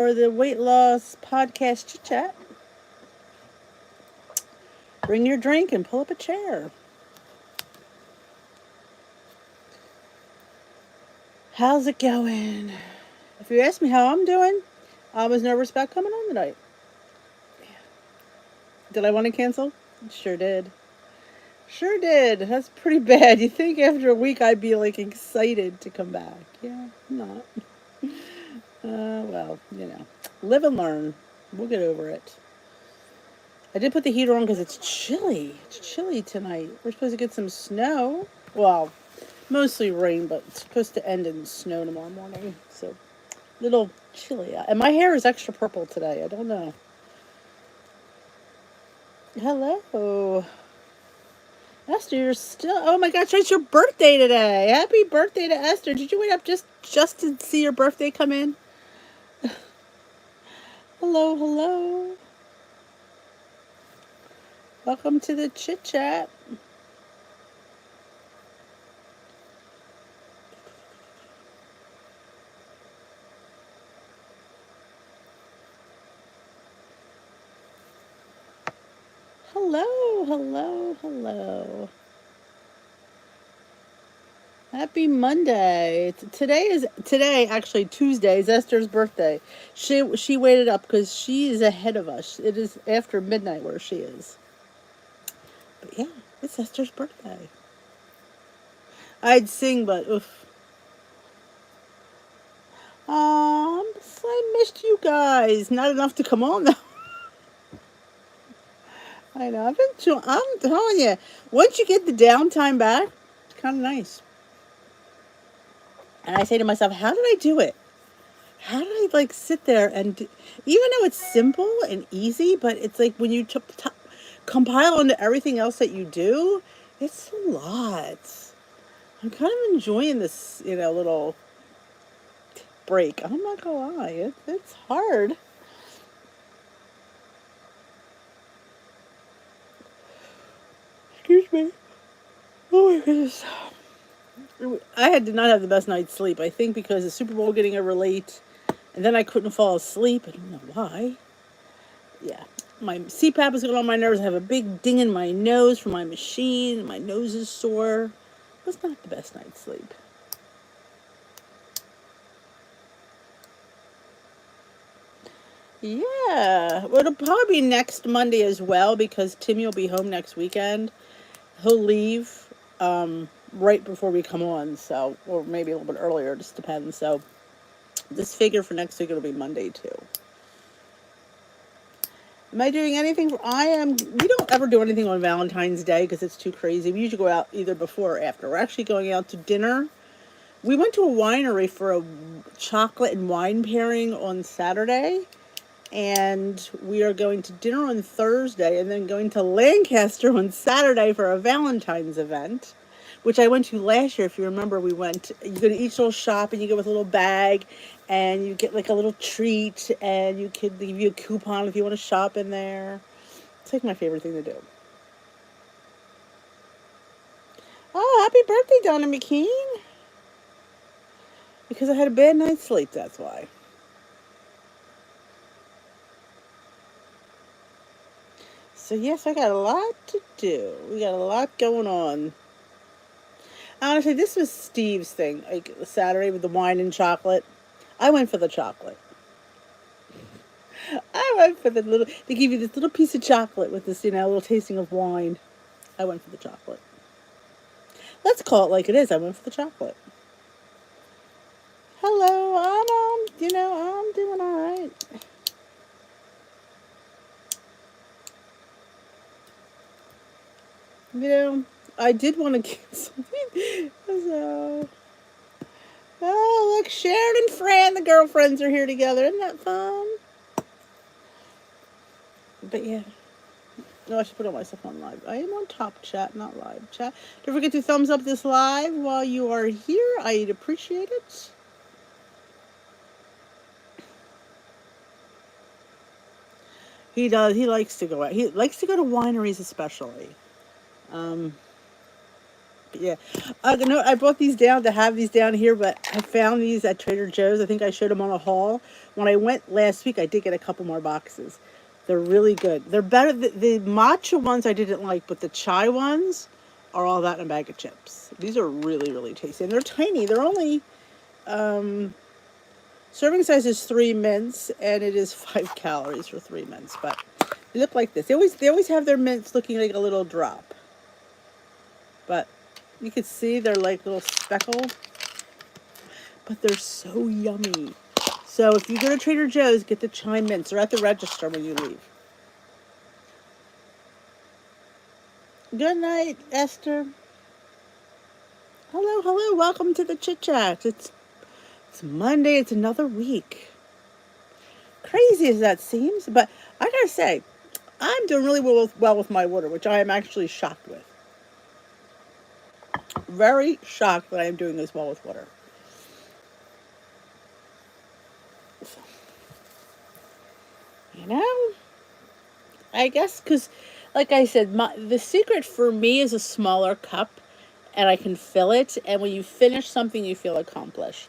For the weight loss podcast chit chat. Bring your drink and pull up a chair. How's it going? If you ask me how I'm doing, I was nervous about coming on tonight. Did I want to cancel? Sure did. Sure did. That's pretty bad. You think after a week I'd be like excited to come back. Yeah, I'm not. Well, live and learn. We'll get over it. I did put the heater on because it's chilly. It's chilly tonight. We're supposed to get some snow. Well, mostly rain, but it's supposed to end in snow tomorrow morning. So, little chilly. And my hair is extra purple today. I don't know. Hello. Esther, you're still. Oh my gosh, it's your birthday today. Happy birthday to Esther. Did you wait up just to see your birthday come in? Hello, hello. Welcome to the chit chat. Hello, hello, hello. Happy Monday. Today actually Tuesday is Esther's birthday. She waited up because she is ahead of us. It is after midnight where she is. But yeah, it's Esther's birthday. I'd sing, but oof. I missed you guys. Not enough to come on though. I know. I'm telling you, once you get the downtime back, it's kind of nice. And I say to myself, how did I do it? How did I like sit there and even though it's simple and easy, but it's like when you compile into everything else that you do, it's a lot. I'm kind of enjoying this, little break. I'm not gonna lie, it's hard. Excuse me. Oh my goodness. Did not have the best night's sleep. I think because the Super Bowl getting over late, and then I couldn't fall asleep. I don't know why. Yeah, my CPAP is going on my nerves. I have a big ding in my nose from my machine. My nose is sore. It was not the best night's sleep. Yeah, well, it'll probably be next Monday as well because Timmy will be home next weekend. He'll leave right before we come on, so or maybe a little bit earlier. Just depends. So this figure for next week it'll be Monday too. Am I doing anything? I am. We don't ever do anything on Valentine's Day because it's too crazy. We usually go out either before or after. We're actually going out to dinner. We went to a winery for a chocolate and wine pairing on Saturday. And we are going to dinner on Thursday and then going to Lancaster on Saturday for a Valentine's event, which I went to last year. If you remember, you go to each little shop and you go with a little bag and you get like a little treat and they give you a coupon if you want to shop in there. It's like my favorite thing to do. Oh, happy birthday, Donna McKean. Because I had a bad night's sleep, that's why. So yes, I got a lot to do. We got a lot going on. Honestly, this was Steve's thing, like Saturday with the wine and chocolate. I went for the chocolate. I went for they give you this little piece of chocolate with this, little tasting of wine. I went for the chocolate. Let's call it like it is. I went for the chocolate. Hello, I'm doing all right. I did want to get something. So, oh, look, Sharon and Fran, the girlfriends, are here together. Isn't that fun? But yeah. No, I should put all my stuff on live. I am on top chat, not live chat. Don't forget to thumbs up this live while you are here. I'd appreciate it. He does. He likes to go out. He likes to go to wineries especially. Yeah. No, I brought these down to have these down here, but I found these at Trader Joe's. I think I showed them on a haul. When I went last week, I did get a couple more boxes. They're really good. They're better. The matcha ones I didn't like, but the chai ones are all that in a bag of chips. These are really, really tasty. And they're tiny. They're only, serving size is 3 mints, and it is 5 calories for 3 mints. But they look like this. They always have their mints looking like a little drop. But you can see they're like little speckle, but they're so yummy. So if you go to Trader Joe's, get the chai mints. They're at the register when you leave. Good night, Esther. Hello, hello. Welcome to the Chit Chat. It's Monday. It's another week. Crazy as that seems, but I gotta say, I'm doing really well with my water, which I am actually shocked with. Very shocked that I am doing this well with water. You know, I guess because, like I said, the secret for me is a smaller cup, and I can fill it. And when you finish something, you feel accomplished.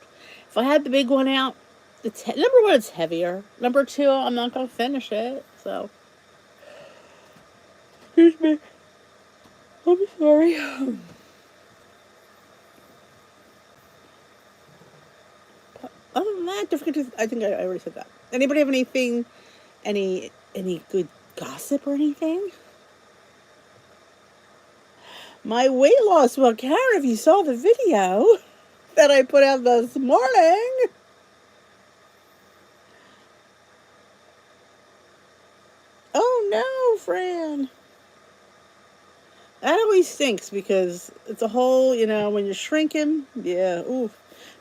If I had the big one out, number one, it's heavier. Number two, I'm not gonna finish it. So, excuse me. I'm sorry. Other than that, I think I already said that. Anybody have anything, any good gossip or anything? My weight loss. Well, Karen, if you saw the video that I put out this morning. Oh no, Fran. That always stinks because it's a whole, when you're shrinking, yeah, ooh.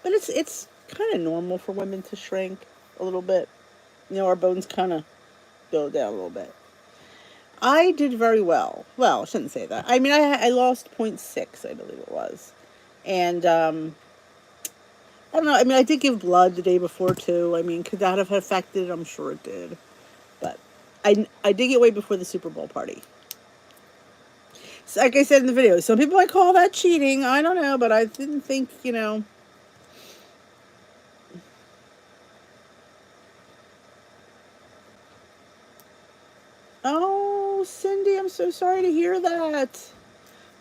But it's kind of normal for women to shrink a little bit. Our bones kind of go down a little bit. I did very well. Well, I shouldn't say that. I mean, I lost 0.6, I believe it was. And, I don't know. I mean, I did give blood the day before, too. I mean, could that have affected it? I'm sure it did. But I did get weight before the Super Bowl party. So, like I said in the video, some people might call that cheating. I don't know, but I didn't think, Oh, Cindy, I'm so sorry to hear that.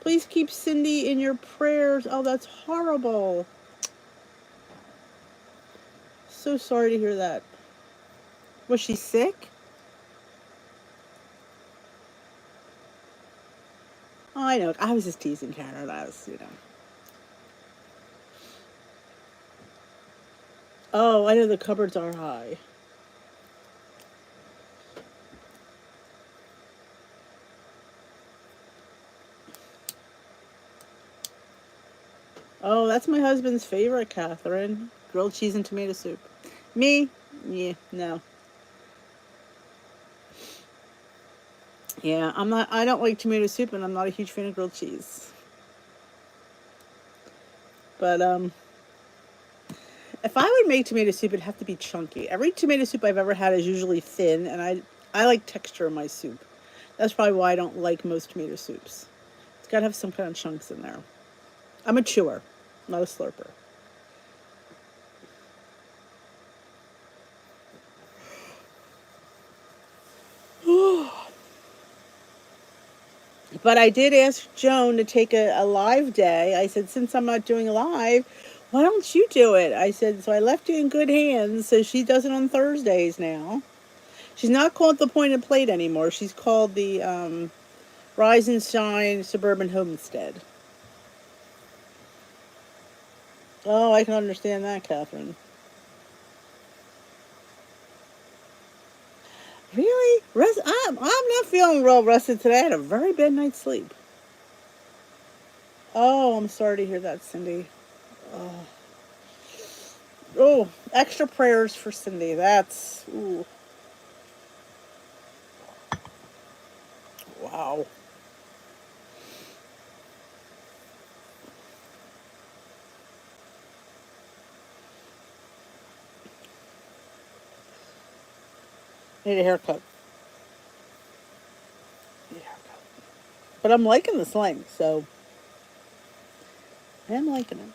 Please keep Cindy in your prayers. Oh, that's horrible. So sorry to hear that. Was she sick? Oh, I know. I was just teasing Karen. I was. Oh, I know the cupboards are high. Oh, that's my husband's favorite, Catherine. Grilled cheese and tomato soup. Me? Yeah, no. Yeah, I don't like tomato soup, and I'm not a huge fan of grilled cheese. But, if I would make tomato soup, it'd have to be chunky. Every tomato soup I've ever had is usually thin, and I like texture in my soup. That's probably why I don't like most tomato soups. It's got to have some kind of chunks in there. I'm a chewer, not a slurper. But I did ask Joan to take a live day. I said, since I'm not doing a live, why don't you do it? I said, so I left you in good hands. So she does it on Thursdays now. She's not called the Pointed Plate anymore. She's called the Rise and Shine Suburban Homestead. Oh, I can understand that, Catherine. Really? I'm not feeling well rested today. I had a very bad night's sleep. Oh, I'm sorry to hear that, Cindy. Oh, extra prayers for Cindy. That's, ooh, wow. Need a haircut. Need a haircut. But I'm liking this length, so I am liking it.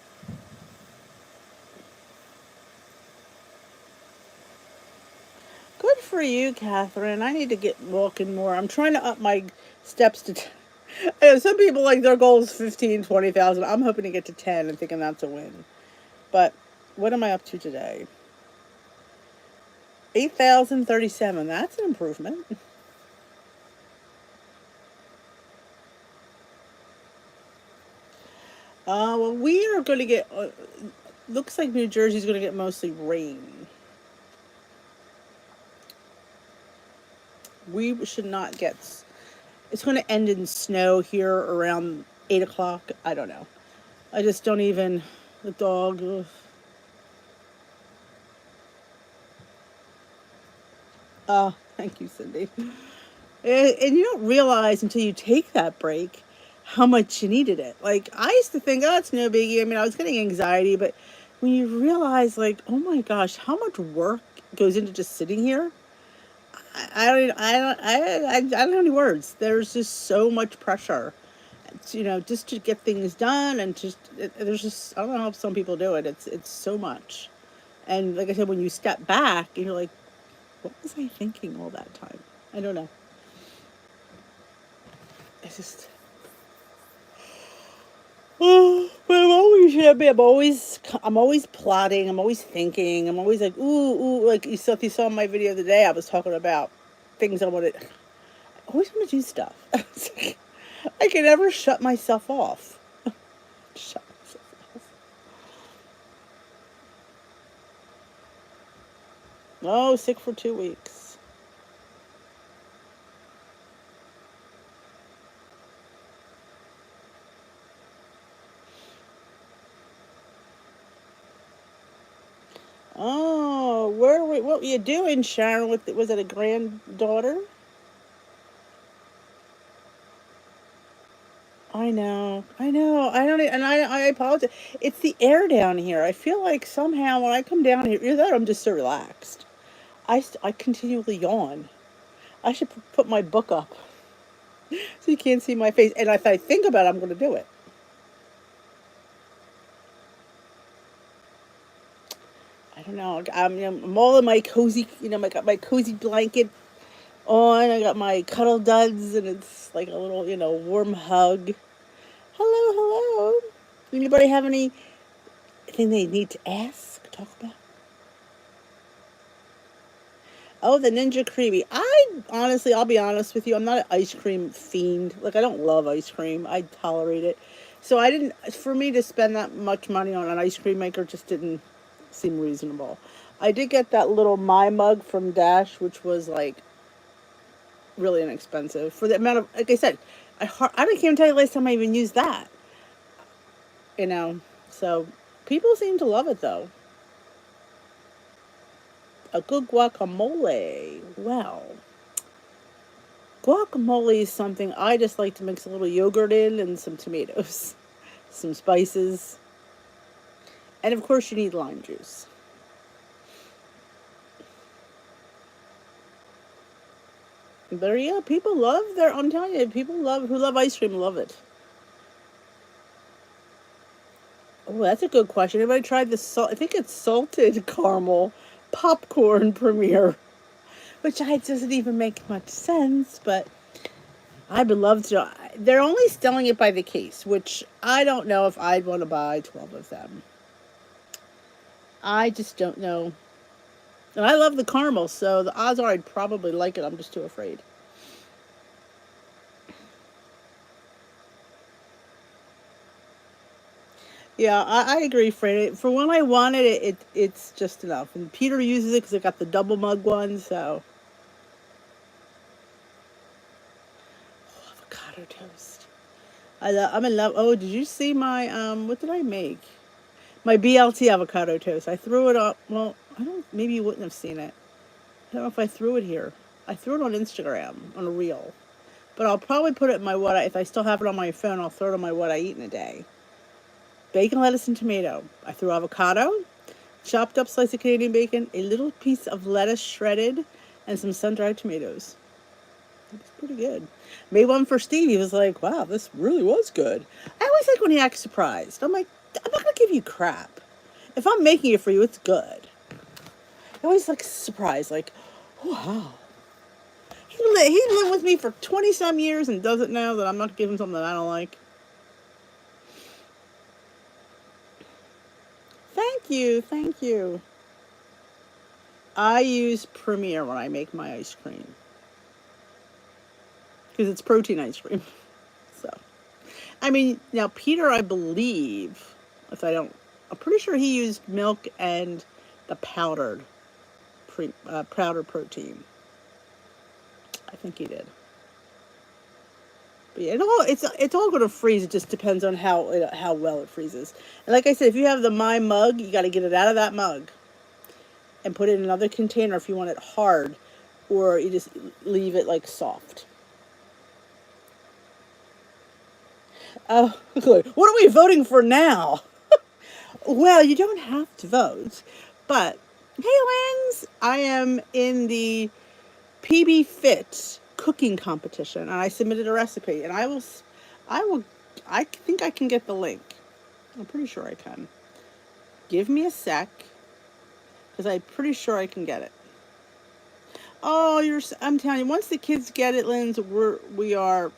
Good for you, Catherine. I need to get walking more. I'm trying to up my steps to. I know some people like their goal is 15, 20,000. I'm hoping to get to 10 and thinking that's a win. But what am I up to today? 8,037. That's an improvement. Well, we are going to get. Looks like New Jersey's going to get mostly rain. We should not get. It's going to end in snow here around 8 o'clock. I don't know. I just don't even. The dog. Ugh. Thank you, Cindy. And you don't realize until you take that break how much you needed it. Like, I used to think, oh, it's no biggie. I mean, I was getting anxiety, but when you realize, like, oh my gosh, how much work goes into just sitting here, I don't have any words. There's just so much pressure, just to get things done, and there's just, I don't know how some people do it. It's so much, and like I said, when you step back, and you're like, what was I thinking all that time? I don't know. It's just. Oh, but I'm always happy. I'm always plotting. I'm always thinking. I'm always like, ooh. Like if you saw my video today, I was talking about things I wanted. I always want to do stuff. I can never shut myself off. Shut myself off. Oh, sick for 2 weeks. Oh, what were you doing, Sharon? Was it a granddaughter? I don't, and I apologize. It's the air down here. I feel like somehow when I come down here, either that or I'm just so relaxed. I continually yawn. I should put my book up so you can't see my face. And if I think about it, I'm going to do it. I don't know. I'm all in my cozy, I got my cozy blanket on. I got my cuddle duds, and it's like a little, warm hug. Hello, hello. Anybody have anything they need to ask, talk about? Oh, the Ninja Creamy. I'll be honest with you, I'm not an ice cream fiend. Like, I don't love ice cream. I tolerate it. So for me to spend that much money on an ice cream maker just didn't seem reasonable. I did get that little My Mug from Dash, which was like really inexpensive for the amount of, like I said, I can't even tell you the last time I even used that. So people seem to love it though. A good guacamole. Well, guacamole is something I just like to mix a little yogurt in and some tomatoes, some spices, and of course you need lime juice. But yeah, people love I'm telling you, who love ice cream love it. Oh, that's a good question. Anybody tried the I think it's salted caramel popcorn premiere, which doesn't even make much sense, but I would love to. They're only selling it by the case, which I don't know if I'd want to buy 12 of them. I just don't know. And I love the caramel, so the odds are I'd probably like it. I'm just too afraid. Yeah, I agree, Fran. For when I wanted it's just enough. And Peter uses it because I got the double mug one, so. Oh, avocado toast. I'm in love. Oh, did you see my, what did I make? My BLT avocado toast. I threw it up. Well, maybe you wouldn't have seen it. I don't know if I threw it here. I threw it on Instagram, on a reel. But I'll probably put it in my if I still have it on my phone, I'll throw it on my what I eat in a day. Bacon, lettuce, and tomato. I threw avocado, chopped up slice of Canadian bacon, a little piece of lettuce shredded, and some sun-dried tomatoes. It was pretty good. Made one for Steve. He was like, wow, this really was good. I always like when he acts surprised. I'm like, I'm not gonna give you crap. If I'm making it for you, it's good. I always like surprised, like, wow. He lived with me for 20 some years and doesn't know that I'm not giving him something that I don't like. Thank you, thank you. I use Premier when I make my ice cream because it's protein ice cream. So, I mean, now Peter, I believe, if I don't, I'm pretty sure he used milk and the powdered protein. I think he did. But yeah, it's all going to freeze. It just depends on how well it freezes. And like I said, if you have the My mug, you got to get it out of that mug and put it in another container if you want it hard, or you just leave it like soft. Oh, good. What are we voting for now? Well, you don't have to vote, but hey, Lens, I am in the PB Fit cooking competition, and I submitted a recipe, and I think I can get the link. I'm pretty sure I can. Give me a sec, because I'm pretty sure I can get it. Oh, I'm telling you, once the kids get it, Lens, we always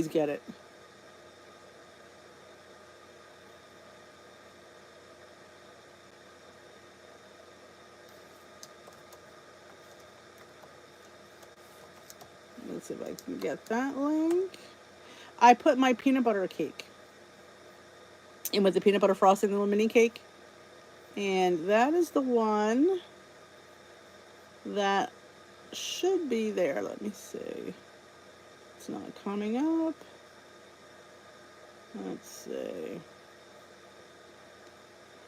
get it. Let's see if I can get that link. I put my peanut butter cake in with the peanut butter frosting, the little mini cake. And that is the one that should be there. Let me see. It's not coming up. Let's see.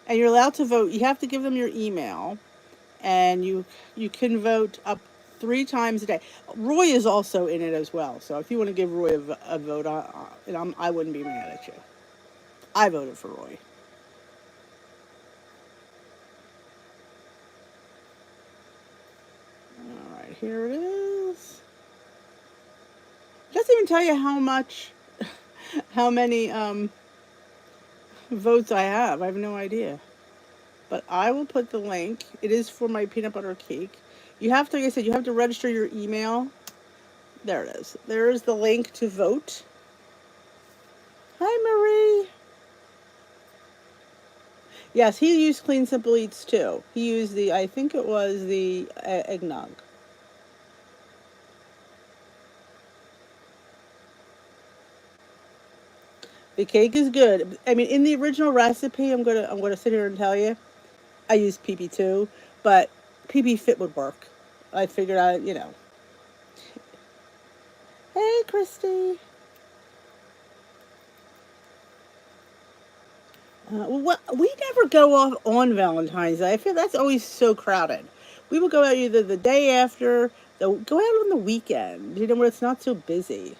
And you're allowed to vote. You have to give them your email. And you can vote up 3 times a day. Roy is also in it as well. So if you want to give Roy a vote, I wouldn't be mad at you. I voted for Roy. All right, here it is. It doesn't even tell you how many votes I have. I have no idea. But I will put the link. It is for my peanut butter cake. You have to, like I said, you have to register your email. There it is. There is the link to vote. Hi, Marie. Yes, he used Clean Simple Eats too. He used I think it was the eggnog. The cake is good. I mean, in the original recipe, I'm gonna sit here and tell you, I used PB2, but PB Fit would work. I figured out, Hey, Christy. We never go off on Valentine's Day. I feel that's always so crowded. We will go out either the day after, go out on the weekend, where it's not so busy.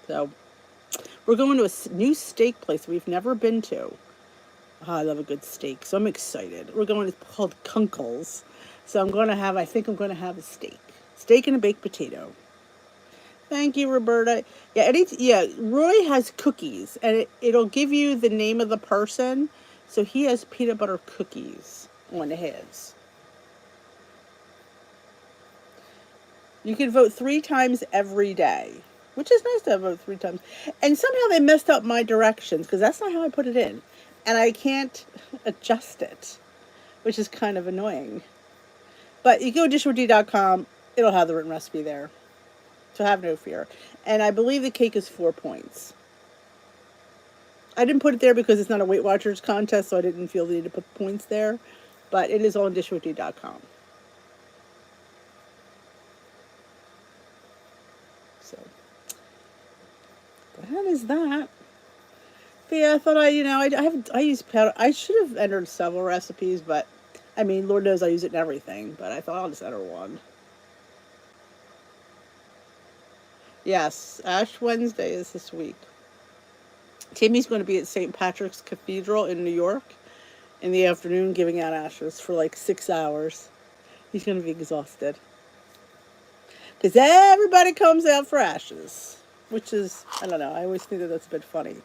So, we're going to a new steak place we've never been to. Oh, I love a good steak, so I'm excited. We're going, it's called Kunkel's. So I think I'm going to have a steak. Steak and a baked potato. Thank you, Roberta. Yeah, Roy has cookies, and it'll give you the name of the person. So he has peanut butter cookies on his. You can vote 3 times every day, which is nice to vote 3 times. And somehow they messed up my directions, because that's not how I put it in. And I can't adjust it, which is kind of annoying. But you go to dishwithd.com, it'll have the written recipe there. So have no fear. And I believe the cake is 4 points. I didn't put it there because it's not a Weight Watchers contest, so I didn't feel the need to put points there. But it is on dishwithd.com. So that is that. But yeah, I thought I use powder. I should have entered several recipes, but I mean, Lord knows I use it in everything. But I thought I'll just enter one. Yes, Ash Wednesday is this week. Timmy's going to be at St. Patrick's Cathedral in New York in the afternoon giving out ashes for like 6 hours. He's going to be exhausted. Because everybody comes out for ashes, which is, I don't know, I always think that that's a bit funny.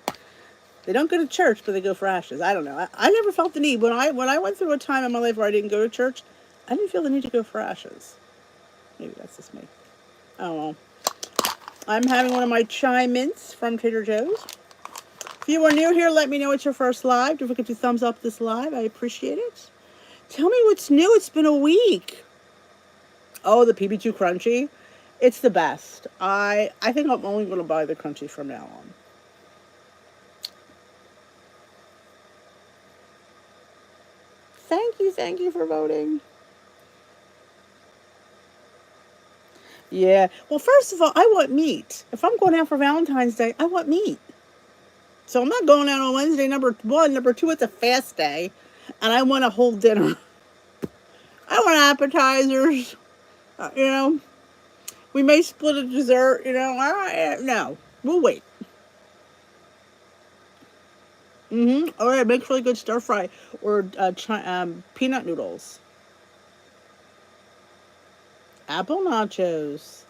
They don't go to church, but they go for ashes. I don't know. I never felt the need. When I went through a time in my life where I didn't go to church, I didn't feel the need to go for ashes. Maybe that's just me. I don't know. I'm having one of my chai mints from Trader Joe's. If you are new here, let me know it's your first live. Don't forget to thumbs up this live. I appreciate it. Tell me what's new. It's been a week. Oh, the PB2 Crunchy. It's the best. I think I'm only going to buy the Crunchy from now on. Thank you for voting. Yeah. Well, first of all, I want meat. If I'm going out for Valentine's Day, I want meat. So I'm not going out on Wednesday, number one. Number two, it's a fast day. And I want a whole dinner. I want appetizers. You know. We may split a dessert, you know. No. We'll wait. All right, makes really good stir fry. Or peanut noodles. Apple nachos.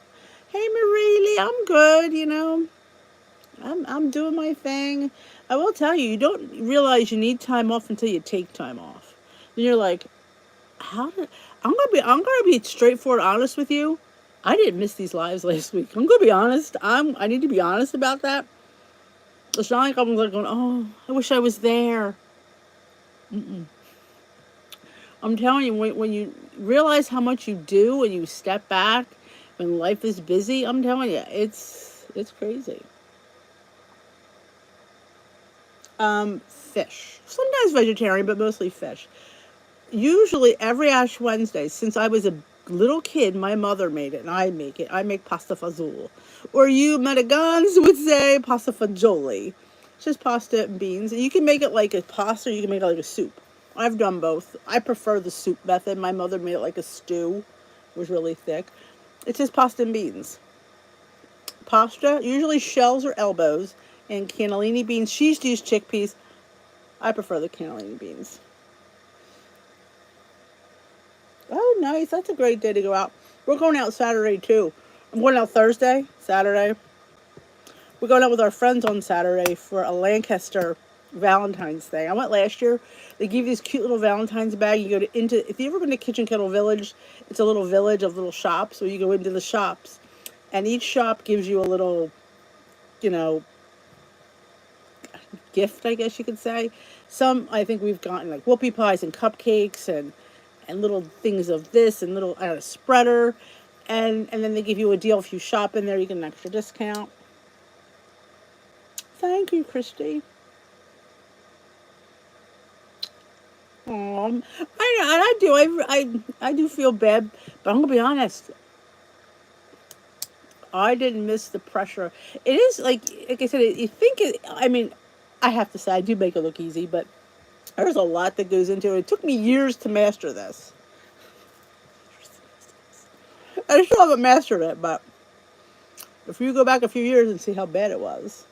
Hey, Marie, I'm good, you know. I'm doing my thing. I will tell you, you don't realize you need time off until you take time off. And you're like, I'm gonna be straightforward honest with you. I didn't miss these lives last week. I'm gonna be honest. I need to be honest about that. It's not like I'm like going, oh, I wish I was there. I'm telling you, when you realize how much you do when you step back, when life is busy, I'm telling you, it's crazy. Fish. Sometimes vegetarian, but mostly fish. Usually every Ash Wednesday, since I was a little kid, my mother made it, and I make it. I make pasta fazool. Or you Medigans would say pasta fagioli. It's just pasta and beans. And you can make it like a pasta, or you can make it like a soup. I've done both. I prefer the soup method. My mother made it like a stew. It was really thick. It's just pasta and beans. Pasta, usually shells or elbows, and cannellini beans. She used to use chickpeas. I prefer the cannellini beans. Oh, nice. That's a great day to go out. We're going out Saturday, too. I'm going out Thursday, Saturday. We're going out with our friends on Saturday for a Lancaster Valentine's Day. I went last year. They give you this cute little Valentine's bag. You go into, if you've ever been to Kitchen Kettle Village, it's a little village of little shops. So you go into the shops, and each shop gives you a little, you know, gift, I guess you could say. Some, I think we've gotten like whoopie pies and cupcakes and little things of this and little spreader. And then they give you a deal if you shop in there, you get an extra discount. Thank you, Christy. I do feel bad, but I'm gonna be honest. I didn't miss the pressure. It is like I said. You think it. I mean, I have to say I do make it look easy, but there's a lot that goes into it. It took me years to master this. I still haven't mastered it, but if you go back a few years and see how bad it was.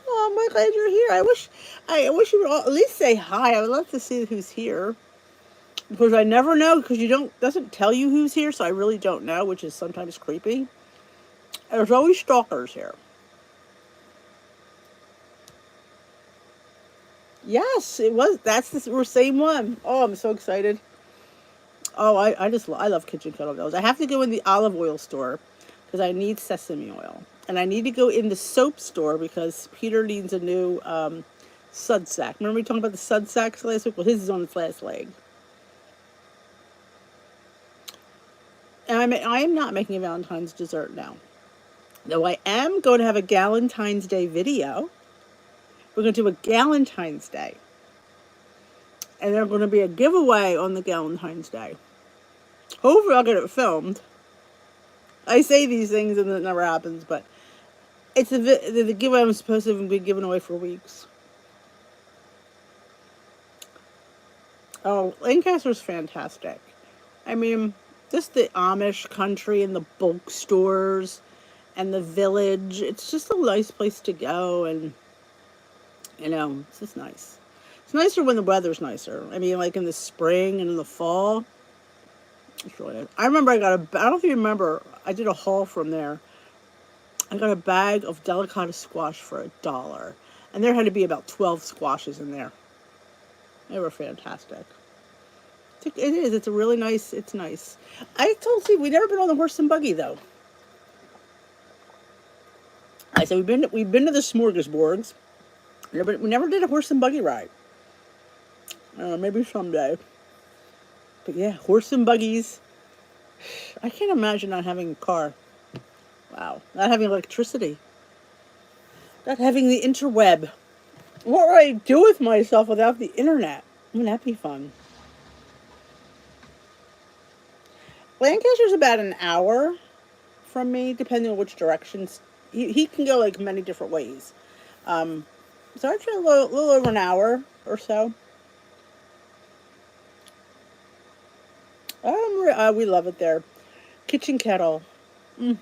Oh, I'm glad you're here. I wish you would all, at least say hi. I would love to see who's here. Because I never know, because doesn't tell you who's here, so I really don't know, which is sometimes creepy. There's always stalkers here. Yes, it was. That's the same one. Oh, I'm so excited. Oh, I love Kitchen Kettle Bells. I have to go in the olive oil store because I need sesame oil. And I need to go in the soap store because Peter needs a new sud sack. Remember we talked about the sud sacks last week? Well, his is on its last leg. And I am not making a Valentine's dessert now. Though I am going to have a Galentine's Day video. We're going to do a Galentine's Day. And there's going to be a giveaway on the Galentine's Day. Hopefully I'll get it filmed. I say these things and it never happens, but it's the giveaway I'm supposed to be giving away for weeks. Oh, Lancaster's fantastic. I mean, just the Amish country and the bulk stores and the village. It's just a nice place to go, and you know, it's just nice. It's nicer when the weather's nicer. I mean, like in the spring and in the fall. It's really nice. I remember I don't know if you remember, I did a haul from there. I got a bag of delicata squash for $1. And there had to be about 12 squashes in there. They were fantastic. It is. It's a really nice. It's nice. I told Steve we've never been on the horse and buggy though. I said we've been to the smorgasbords. We never did a horse and buggy ride. I don't know, maybe someday. But yeah, horse and buggies. I can't imagine not having a car. Wow, not having electricity. Not having the interweb. What would I do with myself without the internet? Wouldn't that be fun? Lancaster's about an hour from me, depending on which directions. He can go like many different ways. So actually a little over an hour or so. We love it there. Kitchen kettle. Mm.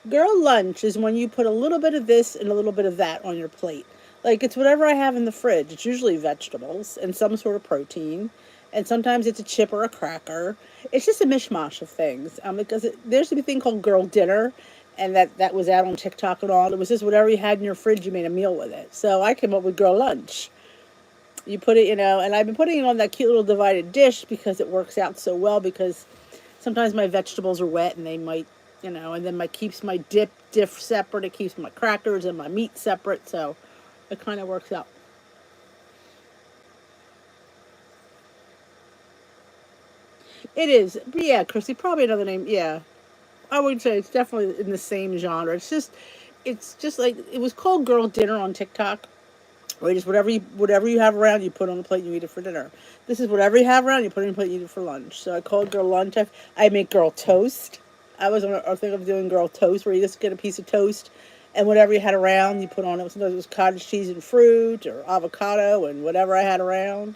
Girl lunch is when you put a little bit of this and a little bit of that on your plate. Like, it's whatever I have in the fridge. It's usually vegetables and some sort of protein. And sometimes it's a chip or a cracker. It's just a mishmash of things. Because there's a thing called girl dinner. And that was out on TikTok and all. It was just whatever you had in your fridge, you made a meal with it. So I came up with girl lunch. You put it, and I've been putting it on that cute little divided dish because it works out so well. Because sometimes my vegetables are wet and they might, and then keeps my diff separate. It keeps my crackers and my meat separate. So it kind of works out. It is. But yeah, Chrissy, probably another name. Yeah. I would say it's definitely in the same genre. It's just like, it was called girl dinner on TikTok. Or just whatever you have around, you put on the plate, you eat it for dinner. This is whatever you have around, you put it on the plate, you eat it for lunch. So I call it girl lunch. I make girl toast. I was on a thing of doing girl toast, where you just get a piece of toast, and whatever you had around, you put on it. Sometimes it was cottage cheese and fruit, or avocado, and whatever I had around.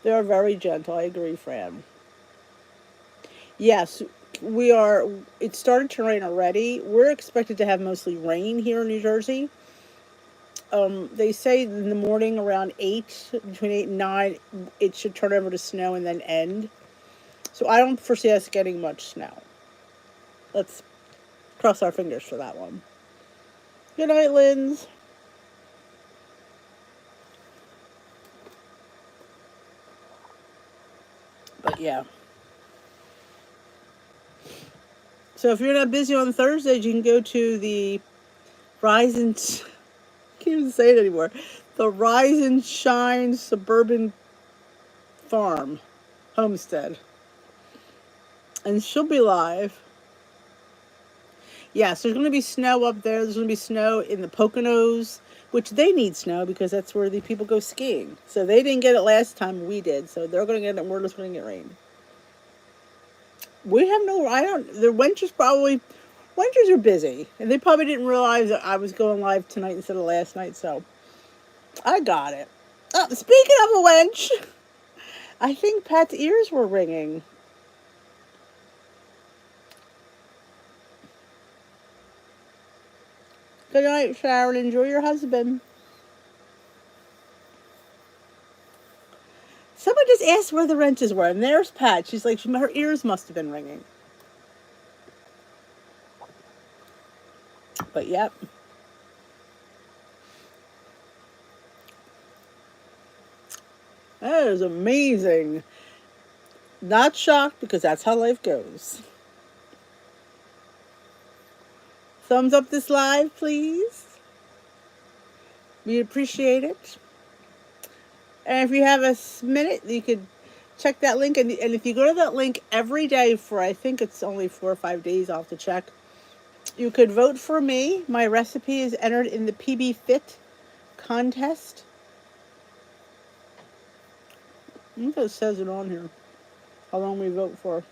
They are very gentle. I agree, Fran. Yes, we are. It started to rain already. We're expected to have mostly rain here in New Jersey. They say in the morning around 8, between 8 and 9, it should turn over to snow and then end. So I don't foresee us getting much snow. Let's cross our fingers for that one. Good night, Linz. But yeah. So if you're not busy on Thursdays, you can go to the Rise and can't even say it anymore. The Rise and Shine Suburban Farm Homestead, and she'll be live. Yes, there's going to be snow up there. There's going to be snow in the Poconos, which they need snow because that's where the people go skiing. So they didn't get it last time, we did. So they're going to get it, and we're just going to get rain. We have no, I don't, the Wenchers are busy. And they probably didn't realize that I was going live tonight instead of last night. So I got it. Oh, speaking of a wench, I think Pat's ears were ringing. Good night, Sharon. Enjoy your husband. Someone just asked where the wrenches were, and there's Pat. She's like, her ears must have been ringing. But yep. That is amazing. Not shocked, because that's how life goes. Thumbs up this live, please. We appreciate it. And if you have a minute, you could check that link. And if you go to that link every day for, I think it's only 4 or 5 days, I'll have to check. You could vote for me. My recipe is entered in the PB Fit contest. I think it says it on here. How long we vote for.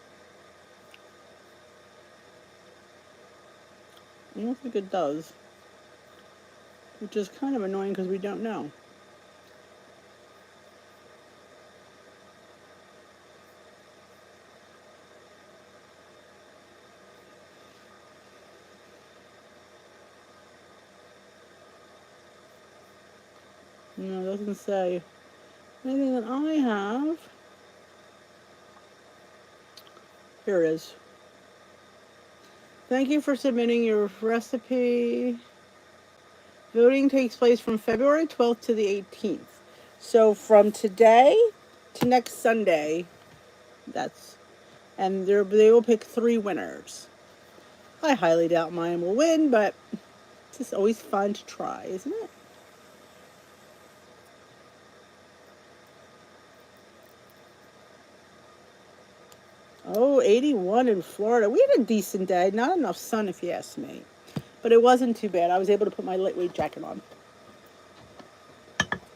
I don't think it does. Which is kind of annoying because we don't know. No, it doesn't say. Anything that I have. Here it is. Thank you for submitting your recipe. Voting takes place from February 12th to the 18th. So from today to next Sunday, that's, and they will pick 3 winners. I highly doubt mine will win, but it's just always fun to try, isn't it? Oh, 81 in Florida. We had a decent day. Not enough sun, if you ask me. But it wasn't too bad. I was able to put my lightweight jacket on.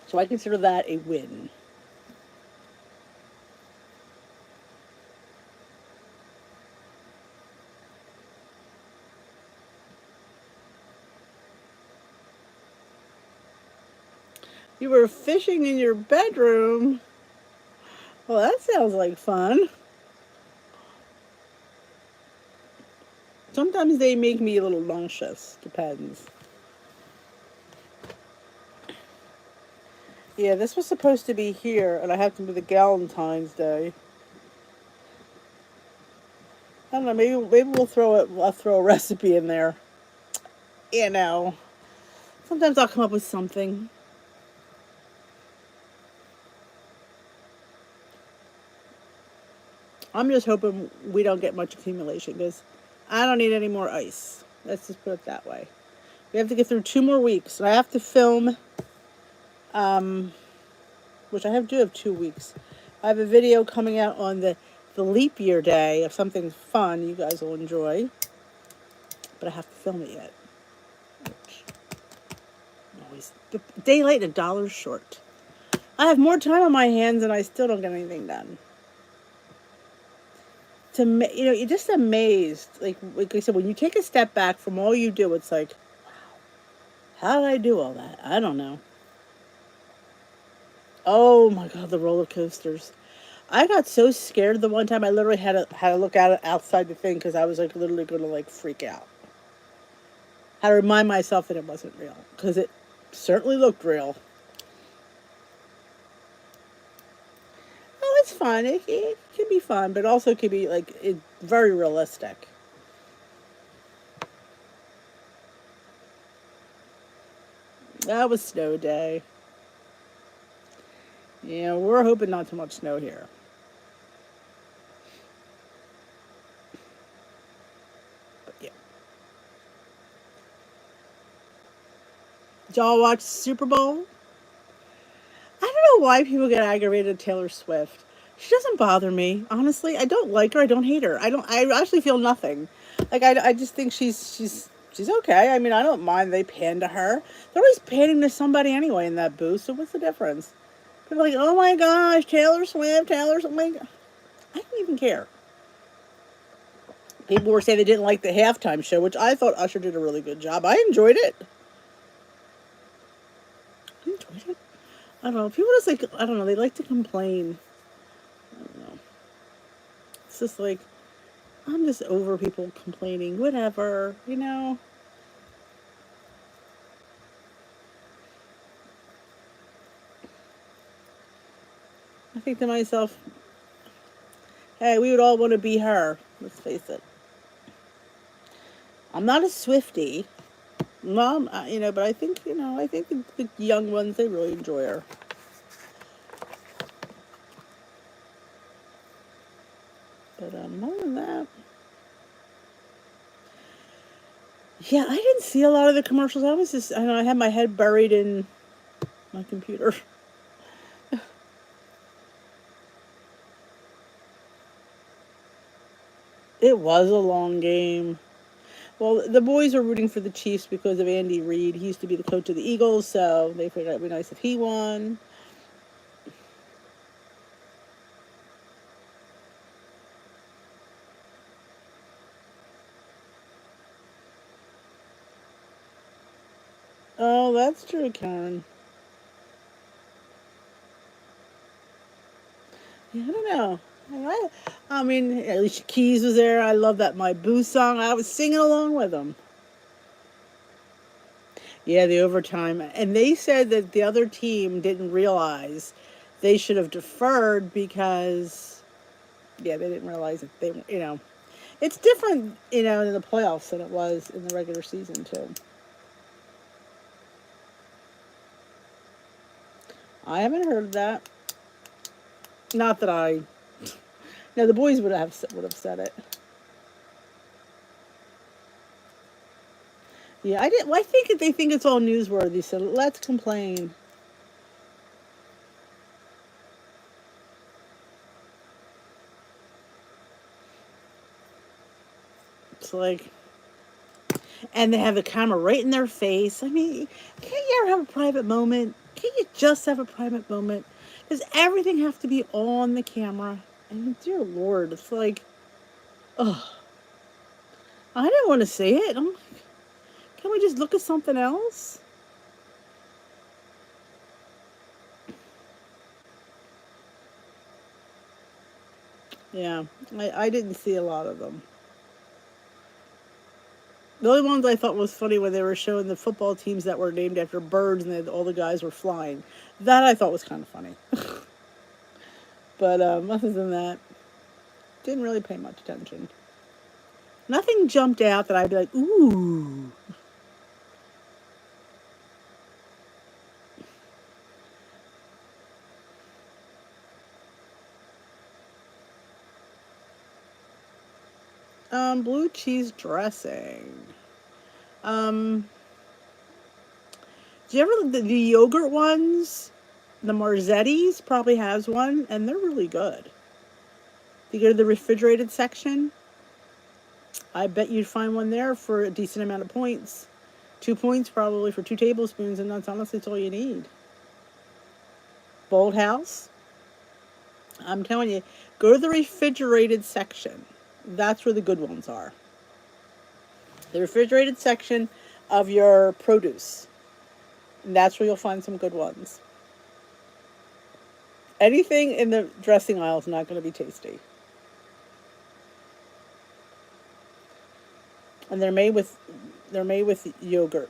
So I consider that a win. You were fishing in your bedroom. Well, that sounds like fun. Sometimes they make me a little nauseous. Depends. Yeah, this was supposed to be here, and I have to do the Galentine's Day. I don't know. Maybe we'll throw it. I'll throw a recipe in there. You know, sometimes I'll come up with something. I'm just hoping we don't get much accumulation because I don't need any more ice. Let's just put it that way. We have to get through 2 more weeks, and I have to film. Which I do have 2 weeks. I have a video coming out on the leap year day of something fun you guys will enjoy. But I have to film it yet. Always a day late and $1 short. I have more time on my hands and I still don't get anything done. You're just amazed. Like I said, when you take a step back from all you do, it's like, wow, how did I do all that? I don't know. Oh my God, the roller coasters. I got so scared the one time I literally had to look at it outside the thing because I was like literally going to like freak out. Had to remind myself that it wasn't real because it certainly looked real. Oh, it's fun. It can be fun, but also it can be very realistic. That was snow day. Yeah, we're hoping not too much snow here. But yeah. Did y'all watch Super Bowl? I don't know why people get aggravated at Taylor Swift. She doesn't bother me, honestly. I don't like her. I don't hate her. I don't. I actually feel nothing. I just think she's okay. I mean, I don't mind they pan to her. They're always panning to somebody anyway in that booth. So what's the difference? People are like, oh my gosh, Taylor Swift, Taylor Swift. I don't even care. People were saying they didn't like the halftime show, which I thought Usher did a really good job. I enjoyed it. I enjoyed it. I don't know. People just I don't know. They like to complain. I don't know. It's just like, I'm just over people complaining. Whatever, you know. I think to myself, hey, we would all want to be her. Let's face it. I'm not a Swiftie. Mom, but I think the young ones, they really enjoy her. But other than that, yeah, I didn't see a lot of the commercials. I had my head buried in my computer. It was a long game. Well, the boys are rooting for the Chiefs because of Andy Reid. He used to be the coach of the Eagles, so they figured it'd be nice if he won. Oh, that's true, Karen. Yeah, I don't know. I mean, Alicia Keys was there. I love that My Boo song. I was singing along with them. Yeah, the overtime. And they said that the other team didn't realize they should have deferred because, yeah, they didn't realize that it's different, in the playoffs than it was in the regular season, too. I haven't heard that. Not that I. No, the boys would have said it. Yeah, I did. Well, I think they think it's all newsworthy, so let's complain. It's like, and they have the camera right in their face. I mean, can't you ever have a private moment? Can't you just have a private moment? Does everything have to be on the camera? I mean, dear Lord, it's like, oh, I don't want to see it. I'm like, can we just look at something else? Yeah, I didn't see a lot of them. The only ones I thought was funny when they were showing the football teams that were named after birds and all the guys were flying. That I thought was kind of funny. But other than that, didn't really pay much attention. Nothing jumped out that I'd be like, ooh. Blue cheese dressing. Um, do you ever the yogurt ones? The Marzetti's probably has one, and they're really good. If you go to the refrigerated section, I bet you'd find one there for a decent amount of points. 2 points probably for 2 tablespoons, and that's honestly all you need. Bold House, I'm telling you, go to the refrigerated section. That's where the good ones are. The refrigerated section of your produce. And that's where you'll find some good ones. Anything in the dressing aisle is not going to be tasty. And they're made with yogurt.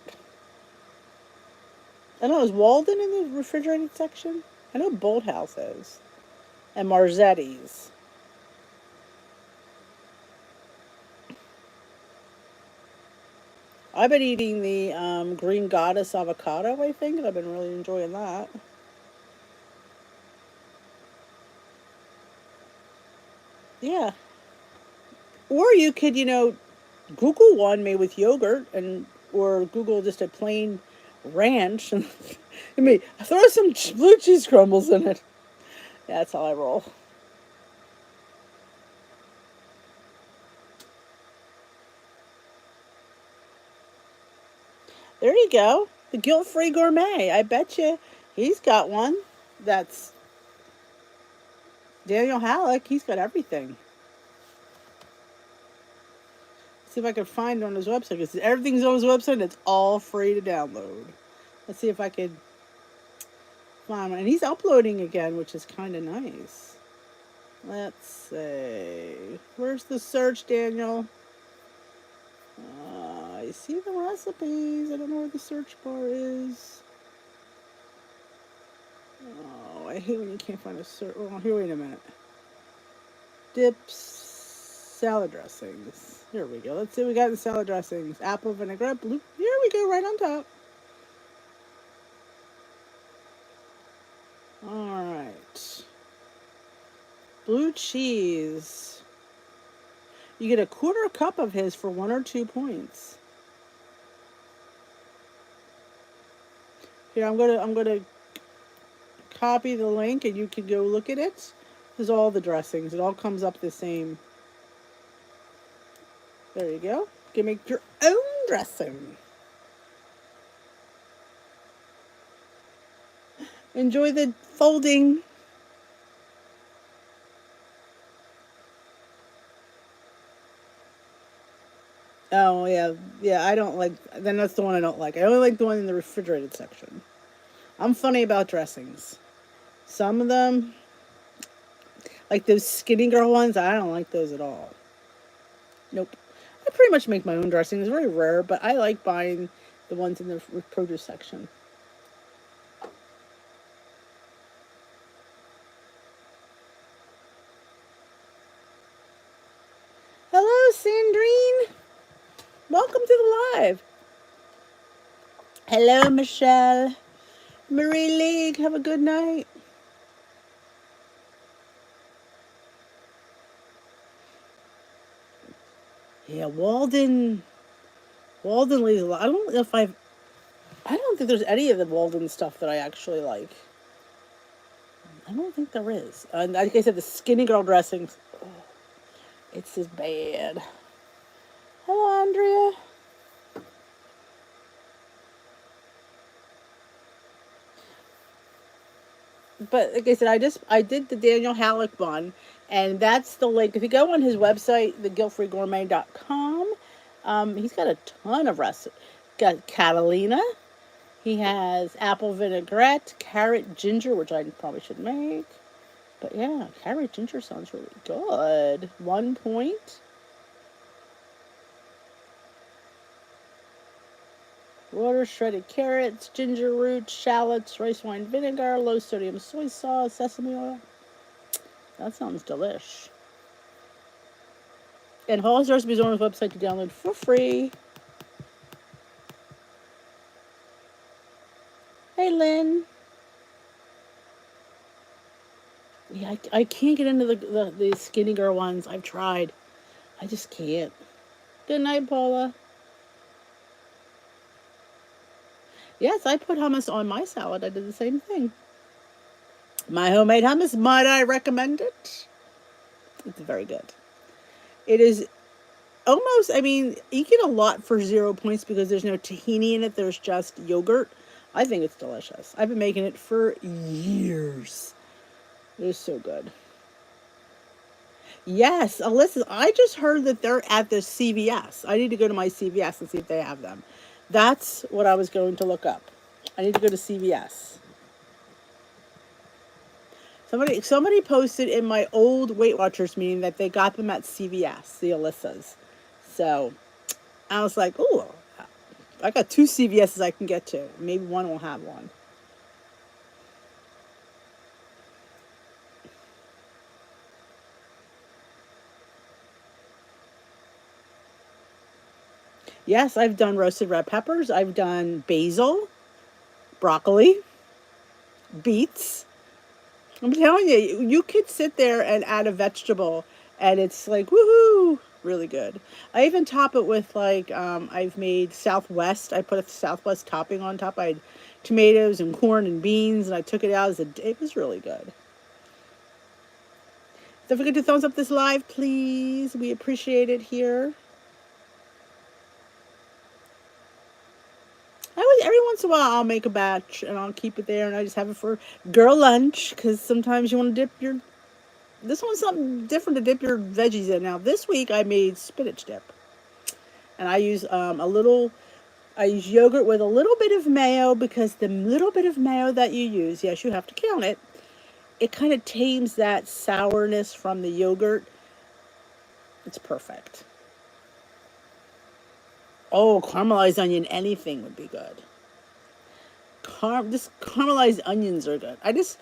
I don't know, is Walden in the refrigerated section? I know Bold House is. And Marzetti's. I've been eating the Green Goddess avocado, I think, and I've been really enjoying that. Yeah. Or you could, Google one made with yogurt, or Google just a plain ranch. And I mean, throw some blue cheese crumbles in it. Yeah, that's how I roll. There you go. The guilt-free gourmet. I bet you he's got one. That's Daniel Halleck. He's got everything. See if I can find it on his website, because everything's on his website and it's all free to download. Let's see if I could find one. And he's uploading again, which is kind of nice. Let's see. Where's the search, Daniel? I see the recipes. I don't know where the search bar is. Oh, I hate when you can't find a search. Oh, here, wait a minute. Dips, salad dressings. Here we go. Let's see what we got in salad dressings. Apple vinaigrette, blue. Here we go, right on top. All right. Blue cheese. You get a quarter cup of his for 1 or 2 points. Here, I'm gonna copy the link, and you can go look at it. There's all the dressings. It all comes up the same. There you go. You can make your own dressing. Enjoy the folding. Oh yeah, yeah. I don't like. Then that's the one I don't like. I only like the one in the refrigerated section. I'm funny about dressings. Some of them, like those skinny girl ones, I don't like those at all. Nope. I pretty much make my own dressing. It's very rare, but I like buying the ones in the produce section. Hello, Sandrine. Welcome to the live. Hello, Michelle. Marie League, have a good night. Yeah, Walden leaves a lot. I don't know if I don't think there's any of the Walden stuff that I actually like. I don't think there is. And like I said, the skinny girl dressings, oh, it's just bad. Hello, Andrea. But like I said, I did the Daniel Halleck bun, and that's the link. If you go on his website, theguiltfreegourmet.com, he's got a ton of recipes. Got Catalina. He has apple vinaigrette, carrot ginger, which I probably should make. But yeah, carrot ginger sounds really good. 1 point. Water, shredded carrots, ginger root, shallots, rice wine vinegar, low sodium soy sauce, sesame oil. That sounds delish. And Hall's recipes on his website to download for free. Hey, Lynn. Yeah, I can't get into the skinny girl ones. I've tried. I just can't. Good night, Paula. Yes, I put hummus on my salad. I did the same thing. My homemade hummus, might I recommend it? It's very good. It is almost, I mean, you get a lot for 0 points because there's no tahini in it. There's just yogurt. I think it's delicious. I've been making it for years. It is so good. Yes, Alyssa, I just heard that they're at the CVS. I need to go to my CVS and see if they have them. That's what I was going to look up. I need to go to CVS. Somebody posted in my old Weight Watchers meeting that they got them at CVS, the Alyssas. So I was like, ooh, I got 2 CVSs I can get to. Maybe one will have one. Yes, I've done roasted red peppers. I've done basil, broccoli, beets. I'm telling you, you could sit there and add a vegetable, and it's like woohoo, really good. I even top it with like I've made Southwest. I put a Southwest topping on top. I had tomatoes and corn and beans, and I took it out as it was really good. Don't forget to thumbs up this live, please. We appreciate it here. Every once in a while I'll make a batch and I'll keep it there and I just have it for girl lunch because sometimes you want to dip your. This one's something different to dip your veggies in. Now this week I made spinach dip, and I use a little. I use yogurt with a little bit of mayo because the little bit of mayo that you use, yes, you have to count it. It kind of tames that sourness from the yogurt. It's perfect. Oh, caramelized onion, anything would be good. Just caramelized onions are good. I just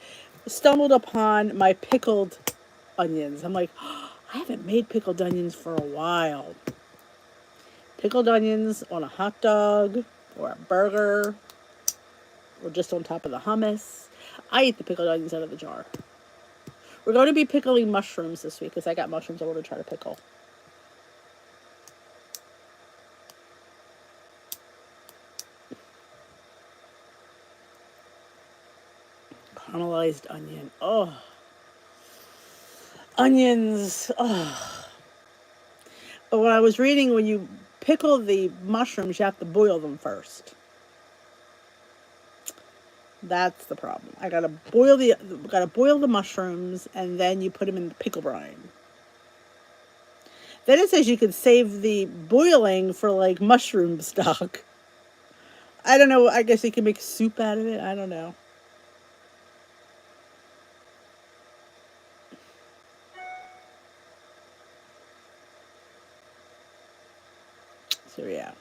stumbled upon my pickled onions. I'm like, oh, I haven't made pickled onions for a while. Pickled onions on a hot dog or a burger or just on top of the hummus. I eat the pickled onions out of the jar. We're going to be pickling mushrooms this week because I got mushrooms I want to try to pickle. Caramelized onion. Oh. Onions. Oh. But when I was reading, when you pickle the mushrooms, you have to boil them first. That's the problem. I gotta boil the mushrooms, and then you put them in the pickle brine. Then it says you can save the boiling for like mushroom stock. I don't know. I guess you can make soup out of it. I don't know. So yeah.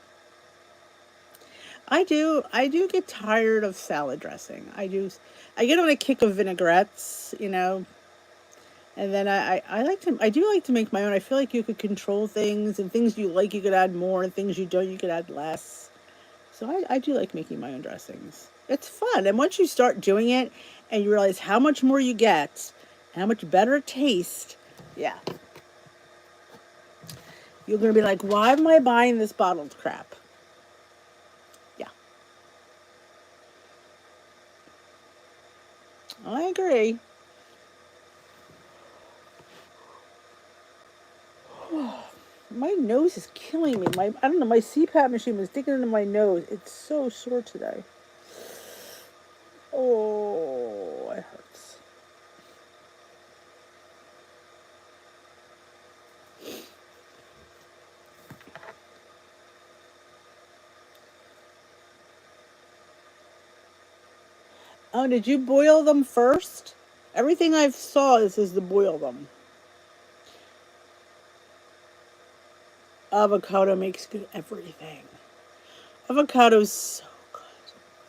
I do get tired of salad dressing. I get on a kick of vinaigrettes, and then I do like to make my own. I feel like you could control things, and things you like you could add more, and things you don't you could add less. So I do like making my own dressings. It's fun. And once you start doing it and you realize how much more you get, how much better it tastes, yeah. You're going to be like, why am I buying this bottled crap? Yeah, I agree. My nose is killing me. I don't know, my CPAP machine was digging into my nose. It's so sore today. Oh, it hurts. Oh, did you boil them first? Everything I've saw is to boil them. Avocado makes good everything. Avocado's so good.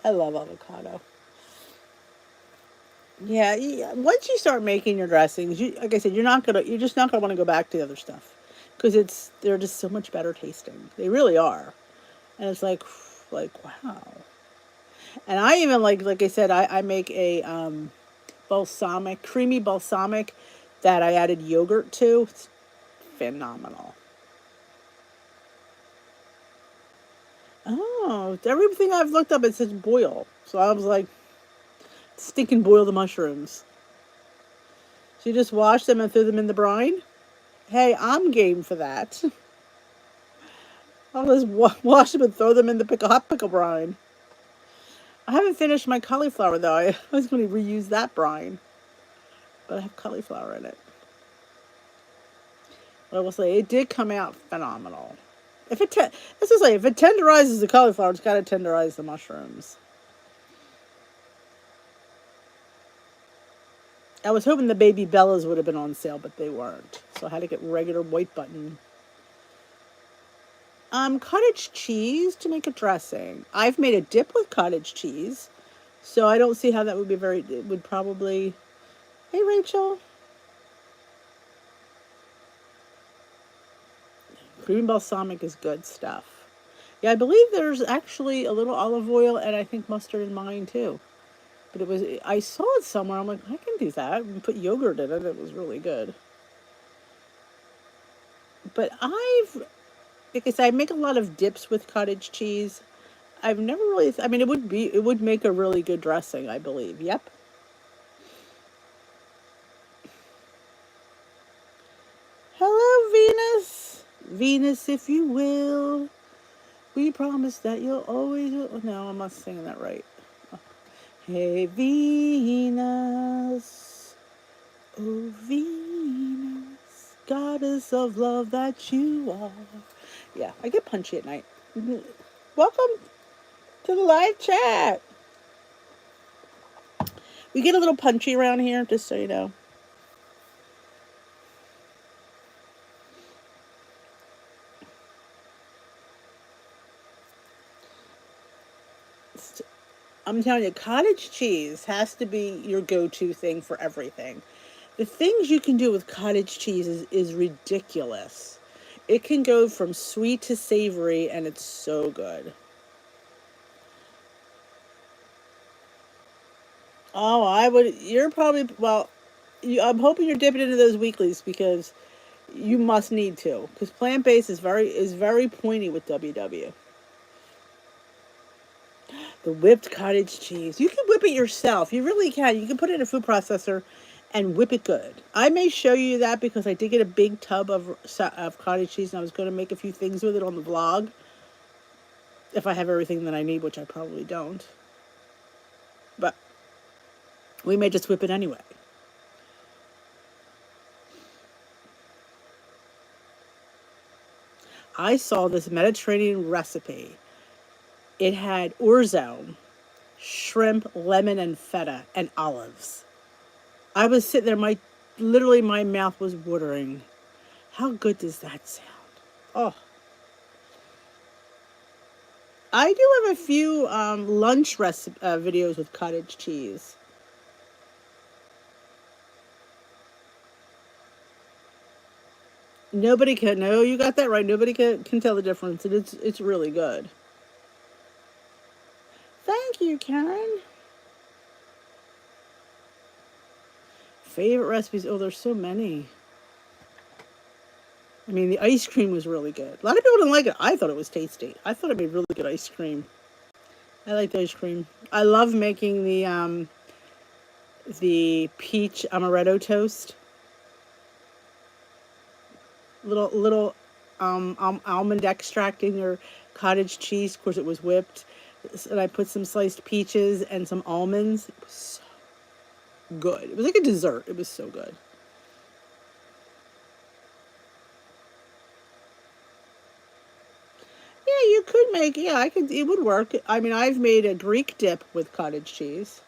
I love avocado. Yeah, once you start making your dressings, like I said, you're just not gonna want to go back to the other stuff because they're just so much better tasting. They really are, and it's like wow. And I even like I said, I make a balsamic, creamy balsamic that I added yogurt to. It's phenomenal. Oh, everything I've looked up it says boil, so I was like, stinking boil the mushrooms. So you just wash them and throw them in the brine. Hey, I'm game for that. I'll just wash them and throw them in the hot pickle brine. I haven't finished my cauliflower though. I was going to reuse that brine, but I have cauliflower in it. But I will say it did come out phenomenal. This is like if it tenderizes the cauliflower, it's got to tenderize the mushrooms. I was hoping the baby Bellas would have been on sale, but they weren't. So I had to get regular white button. Cottage cheese to make a dressing. I've made a dip with cottage cheese, so I don't see how that would be very. It would probably. Hey, Rachel. Green balsamic is good stuff. Yeah, I believe there's actually a little olive oil and I think mustard in mine too. But I saw it somewhere. I'm like, I can do that. And put yogurt in it. It was really good. But because I make a lot of dips with cottage cheese. I've never really, I mean, it would make a really good dressing, I believe. Yep. Hello, Venus. Venus, if you will. We promise that you'll always. No, I'm not singing that right. Hey, Venus. Oh, Venus. Goddess of love that you are. Yeah, I get punchy at night. Welcome to the live chat. We get a little punchy around here, just so you know. I'm telling you, cottage cheese has to be your go-to thing for everything. The things you can do with cottage cheese is ridiculous. It can go from sweet to savory, and it's so good. Oh, I would. You're probably well. I'm hoping you're dipping into those weeklies because you must need to. Because plant based is very pointy with WW. The whipped cottage cheese. You can whip it yourself. You really can. You can put it in a food processor and whip it good. I may show you that because I did get a big tub of cottage cheese and I was going to make a few things with it on the vlog. If I have everything that I need, which I probably don't. But we may just whip it anyway. I saw this Mediterranean recipe. It had orzo, shrimp, lemon, and feta, and olives. I was sitting there, literally my mouth was watering. How good does that sound? Oh, I do have a few lunch videos with cottage cheese. Nobody can. No, you got that right. Nobody can tell the difference, and it's really good. Thank you, Karen. Favorite recipes? Oh, there's so many. I mean, the ice cream was really good. A lot of people didn't like it. I thought it was tasty. I thought it made really good ice cream. I like the ice cream. I love making the peach amaretto toast. Little almond extract in your cottage cheese. Of course, it was whipped, and I put some sliced peaches and some almonds. It was so good. It was like a dessert. It was so good. Yeah, you could make. Yeah, I could. It would work. I mean, I've made a Greek dip with cottage cheese.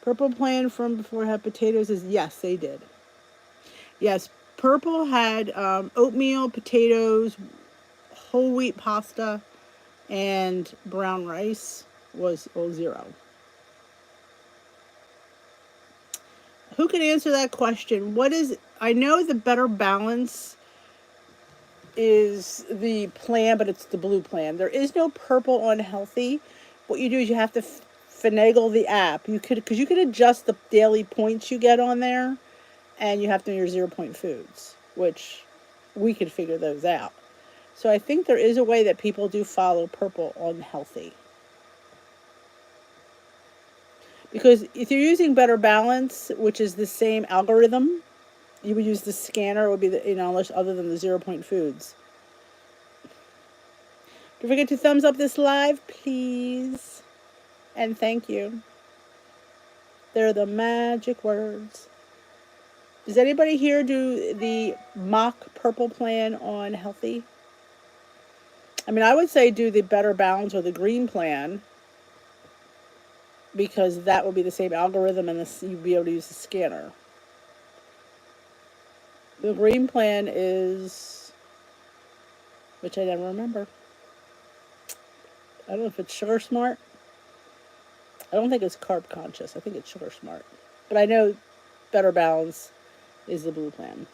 Purple Plan from before had potatoes. Is yes, they did. Yes, Purple had oatmeal, potatoes, whole wheat pasta, and brown rice was zero. Who can answer that question? What is, I know the better balance is the plan, but it's the blue plan. There is no purple on healthy. What you do is you have to finagle the app. You could, because you could adjust the daily points you get on there, and you have to know your 0 point foods, which we could figure those out. So I think there is a way that people do follow purple on healthy. Because if you're using Better Balance, which is the same algorithm, you would use the scanner. It would be the, unless other than the 0 point foods. Don't forget to thumbs up this live, please. And thank you. They're the magic words. Does anybody here do the mock purple plan on healthy? I mean, I would say do the Better Balance or the green plan, because that will be the same algorithm and you'll be able to use the scanner. The green plan is, which I never remember. I don't know if it's Sugar Smart. I don't think it's Carb Conscious. I think it's Sugar Smart. But I know Better Balance is the blue plan.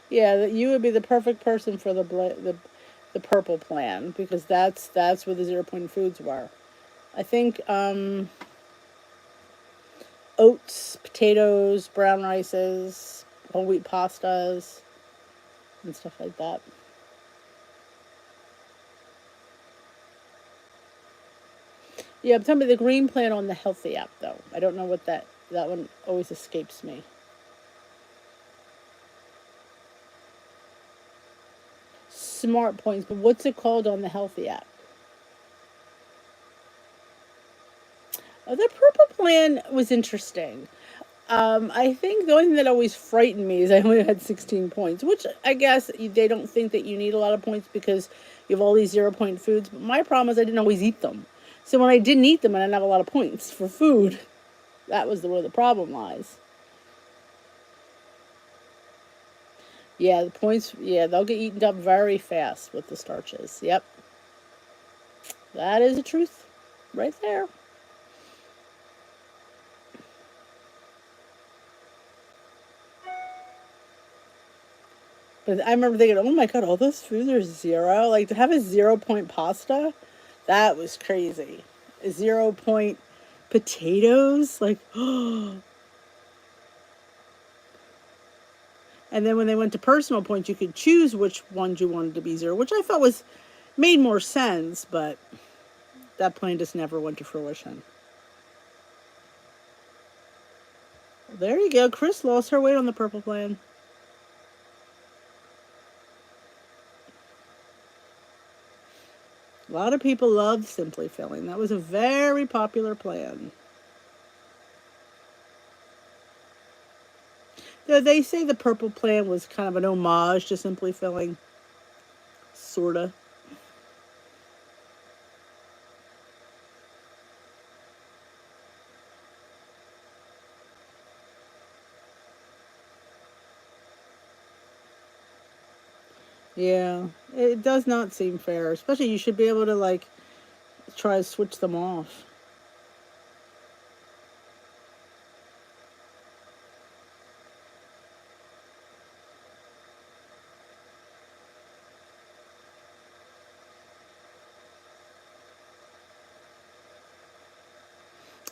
Yeah, you would be the perfect person for the purple plan, because that's where the 0 point foods were. I think oats, potatoes, brown rices, whole wheat pastas, and stuff like that. Yeah, I'm talking about the green plan on the healthy app, though. I don't know what that one always escapes me. Smart points, but what's it called on the healthy app? The purple plan was interesting. I think the only thing that always frightened me is I only had 16 points, which I guess they don't think that you need a lot of points because you have all these 0 point foods. But my problem is I didn't always eat them. So when I didn't eat them, I didn't have a lot of points for food. That was where the problem lies. Yeah, the points, yeah, they'll get eaten up very fast with the starches. Yep. That is the truth right there. But I remember thinking, oh my God, all those foods are zero. Like to have a 0 point pasta, that was crazy. A 0 point potatoes, like, oh. And then when they went to personal points, you could choose which ones you wanted to be zero, which I thought made more sense, but that plan just never went to fruition. Well, there you go. Chris lost her weight on the purple plan. A lot of people love Simply Filling. That was a very popular plan. Though they say the purple plan was kind of an homage to Simply Filling. Sorta. Yeah, it does not seem fair. Especially you should be able to like try to switch them off.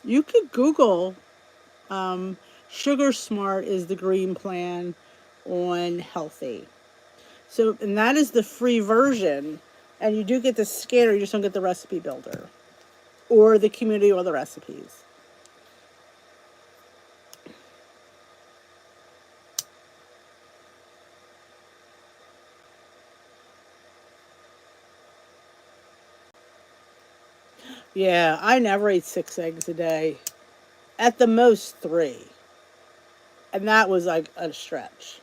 You could Google Sugar Smart is the green plan on Healthy. So, and that is the free version. And you do get the scanner, you just don't get the recipe builder or the community or the recipes. Yeah, I never ate 6 eggs a day. At the most 3. And that was like a stretch.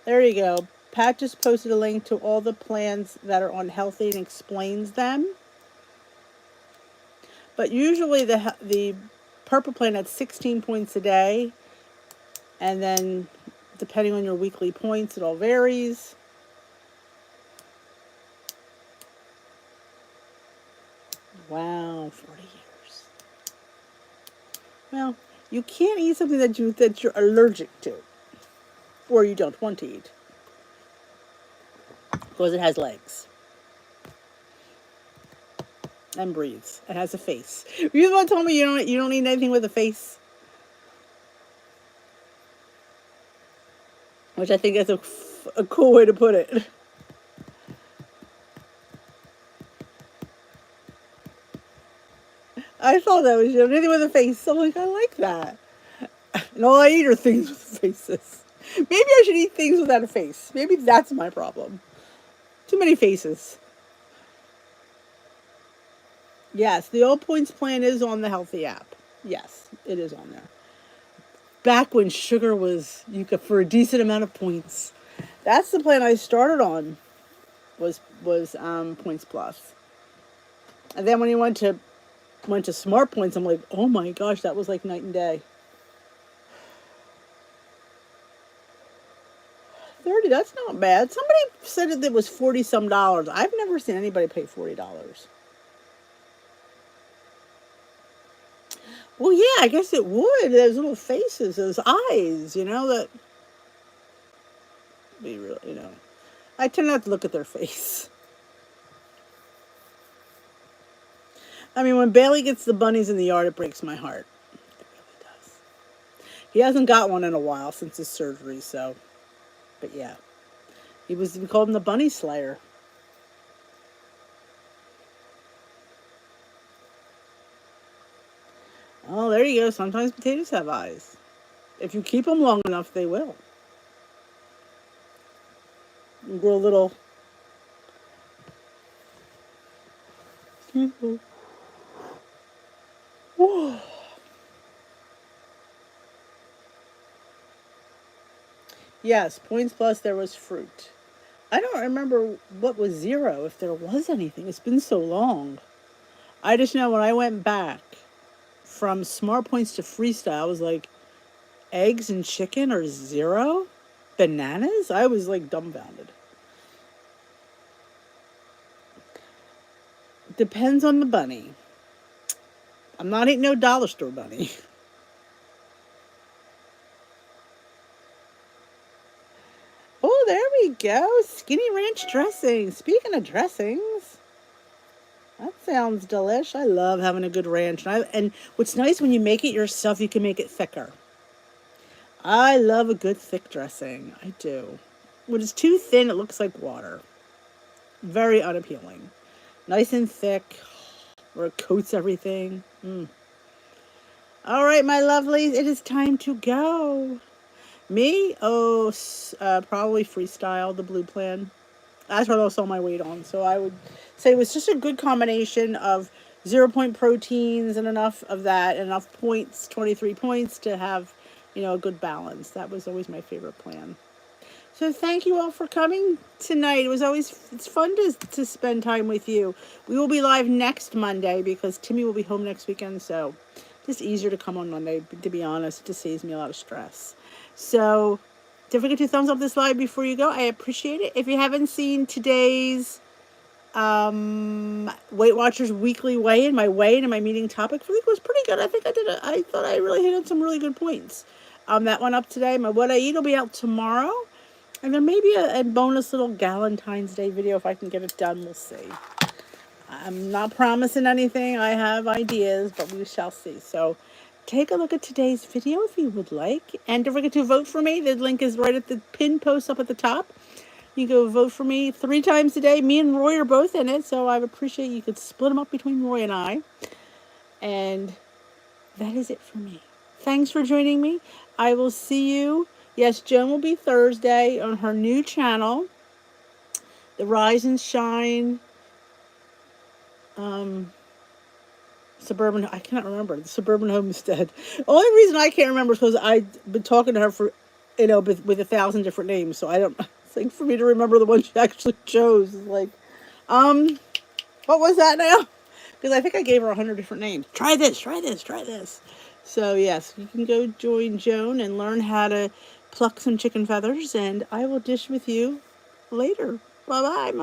There you go. Pat just posted a link to all the plans that are on Healthy and explains them. But usually the purple plan at 16 points a day, and then depending on your weekly points, it all varies. Wow, 40 years. Well, you can't eat something that you're allergic to, or you don't want to eat, because it has legs and breathes. It has a face. You want to tell me you don't eat anything with a face? Which I think is a cool way to put it. I thought that was anything with a face. So I'm like, I like that. And all I eat are things with faces. Maybe I should eat things without a face. Maybe that's my problem. Too many faces. Yes, the All Points plan is on the Healthy app. Yes, it is on there. Back when sugar was you could for a decent amount of points. That's the plan I started on. Was Points Plus. And then when he went to Smart Points, I'm like, oh my gosh, that was like night and day. 30, that's not bad. Somebody said that it was 40 some dollars. I've never seen anybody pay $40. Well, yeah, I guess it would. Those little faces, those eyes, that be real. I tend not to look at their face. I mean, when Bailey gets the bunnies in the yard, it breaks my heart. It really does. He hasn't got one in a while since his surgery, so. But yeah, we called him the Bunny Slayer. Oh, there you go. Sometimes potatoes have eyes. If you keep them long enough, they will. You grow a little. Yes, Points Plus, there was fruit. I don't remember what was 0, if there was anything. It's been so long. I just know when I went back from Smart Points to Freestyle, I was like, eggs and chicken are 0? Bananas? I was like dumbfounded. Depends on the bunny. I'm not eating no dollar store bunny. Oh, there we go. Skinny ranch dressing. Speaking of dressings, that sounds delish. I love having a good ranch. And what's nice when you make it yourself, you can make it thicker. I love a good thick dressing. I do. When it's too thin, it looks like water. Very unappealing. Nice and thick, where it coats everything. All right, my lovelies, it is time to go. Me? Oh, probably Freestyle, the blue plan. That's what I lost all my weight on. So I would say it was just a good combination of 0 point proteins and enough of that, and enough points, 23 points to have, a good balance. That was always my favorite plan. So thank you all for coming tonight. It's fun to spend time with you. We will be live next Monday because Timmy will be home next weekend. So just easier to come on Monday, to be honest. It just saves me a lot of stress. So Don't forget to thumbs up this live before you go. I appreciate it. If you haven't seen today's Weight Watchers weekly weigh-in, my weigh-in and my meeting topic for the week was pretty good. I think I thought I really hit on some really good points. That went up today. My What I Eat will be out tomorrow. And there may be a bonus little Galentine's Day video if I can get it done. We'll see. I'm not promising anything. I have ideas, but we shall see. So take a look at today's video if you would like. And don't forget to vote for me. The link is right at the pin post up at the top. You can go vote for me 3 times a day. Me and Roy are both in it, so I would appreciate you could split them up between Roy and I. And that is it for me. Thanks for joining me. I will see you. Yes, Joan will be Thursday on her new channel, the Rise and Shine Suburban, I cannot remember, the Suburban Homestead. The only reason I can't remember is because I've been talking to her for, with 1,000 different names, so I don't, it's like for me to remember the one she actually chose. It's like, what was that now? Because I think I gave her 100 different names. Try this, try this, try this. So yes, you can go join Joan and learn how to pluck some chicken feathers, and I will dish with you later. Bye-bye.